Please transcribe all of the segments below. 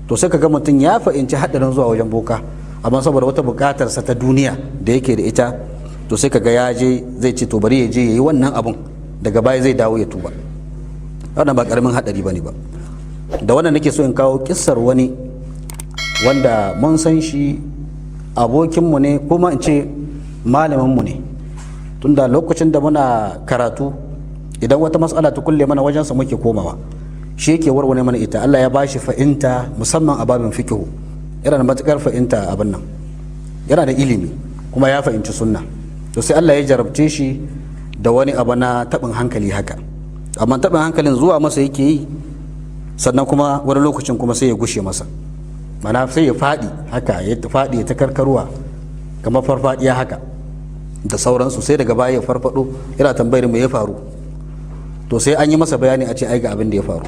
to sai kaga mutum ya fahimci haɗarin zuwa wajen boka, amma saboda wata buƙatarsa ta duniya da yake da ita, to sai kaga ya je zai ce to bari ya je ya yi wannan abun, daga baya zai dawo ya tuba. Wannan ba ƙaramin haɗari ba ne ba. Da wannan nake so in kawo kissar wani wanda mun san shi, abokinmu ne kuma in ce malaminmu ne, tunda lokacin da muna karatu idan wata matsala ta kulle mana wajensa muke komawa, shi yake warware mana ita. Allah ya bashi fa'inta musamman a babin fikihu, yana da matukar fa'inta abin nan, yana da ilimi kuma ya fahimci sunna. To sai Allah ya jarabce shi da wani abu na taɓin hankali haka, amma taɓin hankalin zuwa masa yake yi, sannan kuma wani lokacin kuma sai ya gushe masa, mana sai ya faɗi haka, ya faɗi ya ta karkarwa kamar farfaɗiya haka da sauransu, sai daga baya ya farfaɗo yana tambayar me ya faru. To sai an yi masa bayani a ce ai ga abin da ya faru.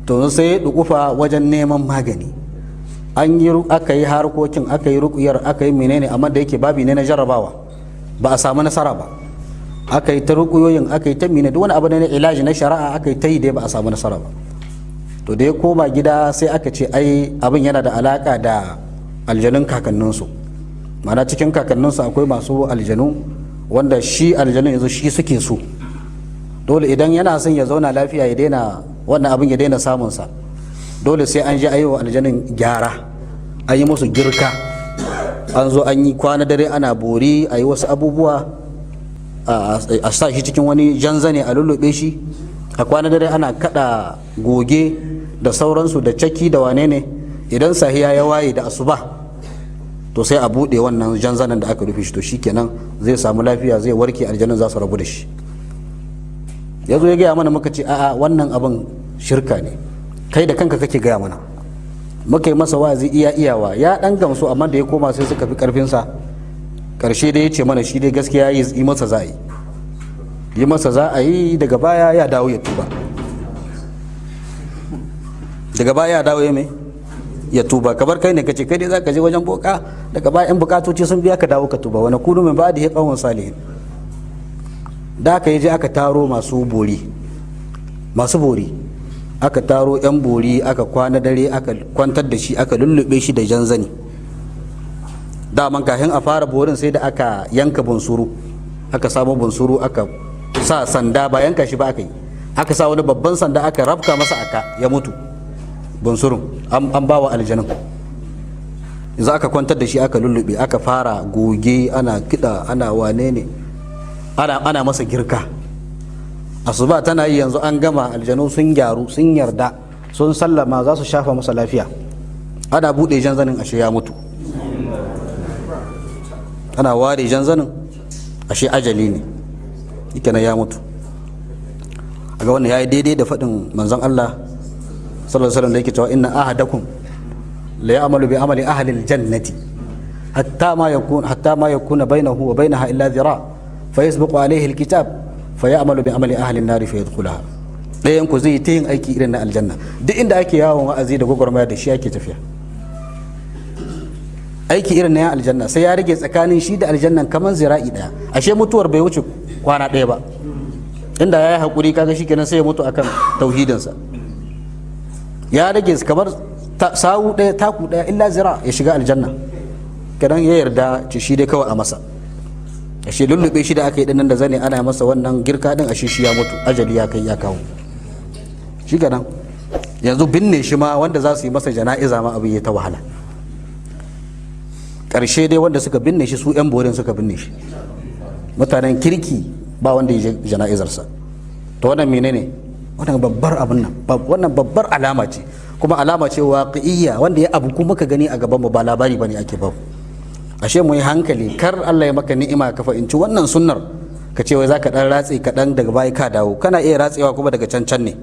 To sai ya dukufa wajen neman magani, an yi aka yi harkokin, aka yi rukuyar, aka yi menene, amma da yake babi ne na jarrabawa ba a samu nasara ba. Aka yi ta rukuyoyin, aka yi ta mine, duk wani abu ne na ilaji na shari'a aka yi ta yi dai ba a samu nasara ba. To da ya koma gida sai aka ce ai abin yana da alaka da aljanun kakanninsu, mana cikin kakanninsu akwai masu aljanu wanda shi aljanun yanzu shi suke so, dole idan yana son ya zauna lafiya ya daina wannan abin, ya daina samunsa, dole sai an je a yi wa aljanun gyara, an yi musu girka, an zo an yi kwana dare ana bori, a yi wasu abubuwa, a sa shi cikin wani janzane a lullube shi, a kwana dare ana kada goge da sauransu da caki da wane ne. Idan sahiya ya waye da asuba, to sai a buɗe wannan janzanen da aka rufe shi, to shikenan zai samu lafiya, zai warke, aljanun za su rabu da shi. Ya zo ya gaya mana, muka ce a'a wannan abin shirka ne, kai da kanka kake gaya mana. Muka yi masa wazi iya iyawa, ya dan gamsu, amma da ya koma sai suka fi karfinsa. Karshe dai ya ce mana shi dai gaskiya yi masa za a yi masa za a yi, daga baya ya dawo ya tuba, daga baya ya dawo ya mai ya tuba. Kamar kai ne kace kai dai zaka je wajen boka, daga baya in bukatoci sun biya ka dawo ka tuba. Wani kunu min ba'di qawmun salihin. Da aka yi je aka taro masu bori, aka taro yan bori, aka kwana dare, aka kwantar da shi, aka lullube shi da janzani. Daman kafin a fara borin sai da aka yanka bunsuru, aka samu bunsuru, aka sa sanda, ba yanka shi ba aka yi, aka sa wani babban sanda aka rafka masa aka, ya mutu bunsurun, an bawa aljanun. Yanzu aka kwantar da shi, aka lullube, aka fara goge, ana kiɗa, ana wane ne, ana masa girka. Asuba tana yi, yanzu an gama, aljanu sun gyaru, sun yarda, sun sallama za su shafa masa lafiya. Ana buɗe janzanin, ashe ya mutu. Ana ware janzanin, ashe ajali ne, kenan ya mutu. Aga wannan yayi daidai da faɗin manzon Allah sallallahu alaihi wasallam da yake cewa inna ahadakum la ya'malu bi amali ahli aljannati hatta ma yakuna bainahu wa bainaha illa dhira fa yasbiqu alayhi alkitab fa ya'malu bi amali ahli an-nar fa yadkhulaha. Dayan ku zai ta yin aiki irin na aljanna, duk inda ake yawon wa'azi da gwagwarmaya da shi ake tafiya, aiki irin na yan aljanna, sai ya rage tsakanin shi da aljannan kamar zira'i daya. Ashe mutuwar bai wuce kwana daya ba, inda ya yi haƙuri kaga shi kenan sai ya mutu akan tauhidinsa. Ya rage kamar sawu daya, taku daya, illa zira ya shiga aljanna. Kadan ya yarda ci shi dai kawai a masa. Ashe lullube shi da aka yi dinnan da zane ana masa wannan girka din, ashe shi ya mutu, ajali ya kai ya kawo. Shi kenan yanzu binne shi ma wanda za su yi masa jana'iza ma abin ya ta wahala. Karshe dai wanda suka binne shi su yan borin suka binne shi, mutanen kirki ba wanda ya je jana'izarsa. To wannan menene? Wannan babbar abin nan, wannan babbar alama ce, kuma alama ce waqi'iyya, wanda ya abu kuma ka gani a gaban mu, ba labari bane ake ba. Ashe mu yi hankali, kar Allah ya maka ni'ima ka fahimci wannan sunnar ka ce wai zaka dan ratse ka dan daga baya ka dawo, kana iya ratsewa kuma daga can ne.